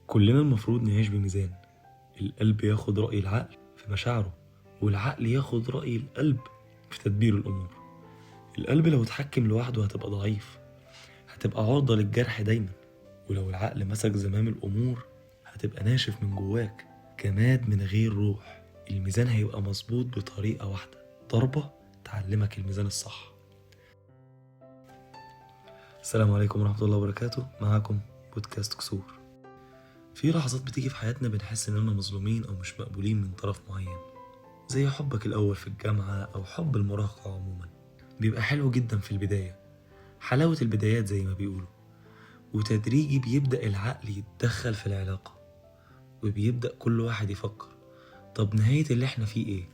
كلنا المفروض نعيش بميزان. القلب ياخد رأي العقل في مشاعره، والعقل ياخد رأي القلب في تدبير الأمور. القلب لو اتحكم لوحده هتبقى ضعيف، هتبقى عرضة للجرح دايما. ولو العقل مسك زمام الأمور هتبقى ناشف من جواك، جماد من غير روح. الميزان هيبقى مظبوط بطريقة واحدة، ضربة تعلمك الميزان الصح. السلام عليكم ورحمة الله وبركاته، معاكم بودكاست كسور. في لحظات بتيجي في حياتنا بنحس إننا مظلومين أو مش مقبولين من طرف معين، زي حبك الأول في الجامعة أو حب المراهقة عموما. بيبقى حلو جدا في البداية، حلاوة البدايات زي ما بيقولوا، وتدريجي بيبدأ العقل يتدخل في العلاقة، وبيبدأ كل واحد يفكر طب نهاية اللي احنا فيه ايه؟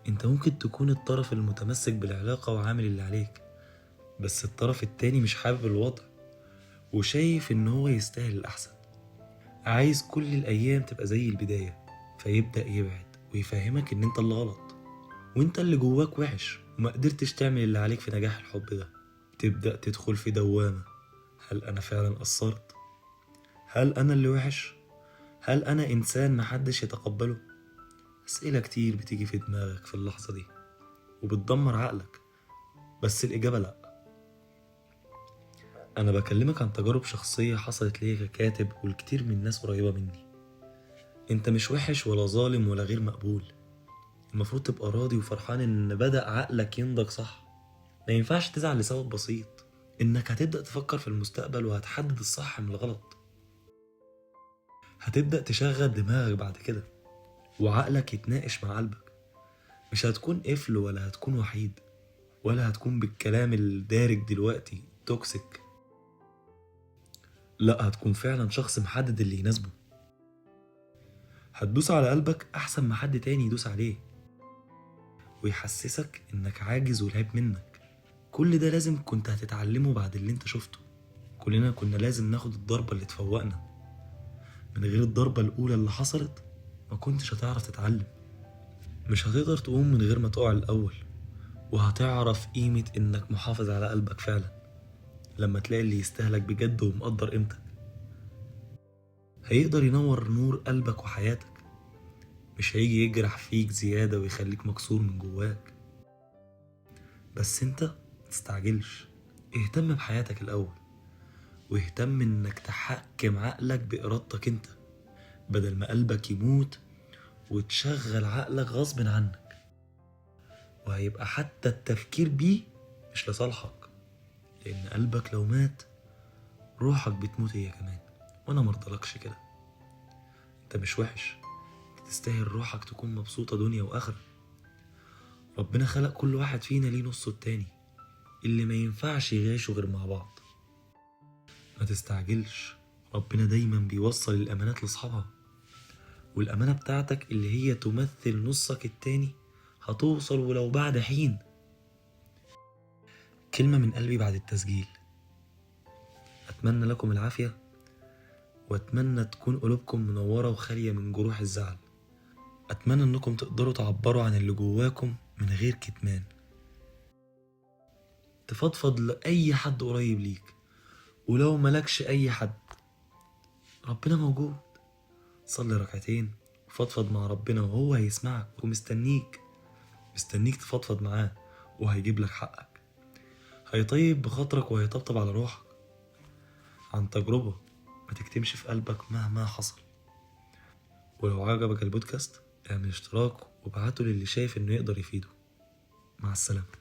انت ممكن تكون الطرف المتمسك بالعلاقة وعامل اللي عليك، بس الطرف التاني مش حابب الوضع وشايف ان هو يستاهل الأحسن، عايز كل الأيام تبقى زي البداية، فيبدأ يبعد ويفهمك ان انت اللي غلط وانت اللي جواك وحش وما قدرتش تعمل اللي عليك في نجاح الحب ده. تبدأ تدخل في دوامة، هل أنا فعلا قصرت؟ هل أنا اللي وحش؟ هل أنا إنسان محدش يتقبله؟ أسئلة كتير بتيجي في دماغك في اللحظة دي وبتدمر عقلك، بس الإجابة لأ. أنا بكلمك عن تجارب شخصية حصلت لي ككاتب والكتير من الناس قريبة مني. أنت مش وحش ولا ظالم ولا غير مقبول، المفروض تبقى راضي وفرحان إن بدأ عقلك ينضج صح. ما ينفعش تزعل لسبب بسيط، إنك هتبدأ تفكر في المستقبل وهتحدد الصح من الغلط. هتبدأ تشغل دماغك بعد كده وعقلك يتناقش مع قلبك. مش هتكون قفل ولا هتكون وحيد ولا هتكون بالكلام الدارج دلوقتي توكسيك، لا، هتكون فعلا شخص محدد اللي يناسبه. هتدوس على قلبك أحسن ما حد تاني يدوس عليه ويحسسك إنك عاجز والعيب منك. كل ده لازم كنت هتتعلمه بعد اللي انت شفته. كلنا كنا لازم ناخد الضربة اللي تفوقنا، من غير الضربة الأولى اللي حصلت ما كنتش هتعرف تتعلم. مش هتقدر تقوم من غير ما تقع الأول، وهتعرف قيمة إنك محافظ على قلبك فعلا لما تلاقي اللي يستاهلك بجد ومقدر قيمتك. هيقدر ينور نور قلبك وحياتك، مش هيجي يجرح فيك زيادة ويخليك مكسور من جواك. بس انت متستعجلش، اهتم بحياتك الأول، واهتم إنك تحكم عقلك بإرادتك انت، بدل ما قلبك يموت وتشغل عقلك غصب عنك. وهيبقى حتى التفكير بيه مش لصالحك، لأن قلبك لو مات روحك بتموت هي كمان، وأنا مرضلكش كده. انت مش وحش، تستاهل روحك تكون مبسوطة دنيا وآخرة. ربنا خلق كل واحد فينا ليه نصه التاني اللي ما ينفعش يعيشوا غير مع بعض. ما تستعجلش، ربنا دايما بيوصل الأمانات لأصحابها، والأمانة بتاعتك اللي هي تمثل نصك التاني هتوصل ولو بعد حين. كلمة من قلبي بعد التسجيل، أتمنى لكم العافية، وأتمنى تكون قلوبكم منورة وخالية من جروح الزعل. أتمنى أنكم تقدروا تعبروا عن اللي جواكم من غير كتمان، تفضفض لأي حد قريب ليك، ولو ملكش أي حد ربنا موجود. صلي ركعتين وفضفض مع ربنا وهو هيسمعك ومستنيك، مستنيك تفضفض معاه، وهيجيب لك حقك، هيطيب بخاطرك وهيطبطب على روحك. عن تجربة ما تكتمش في قلبك مهما حصل. ولو عجبك البودكاست اعمل اشتراك وابعته للي شايف انه يقدر يفيده. مع السلامة.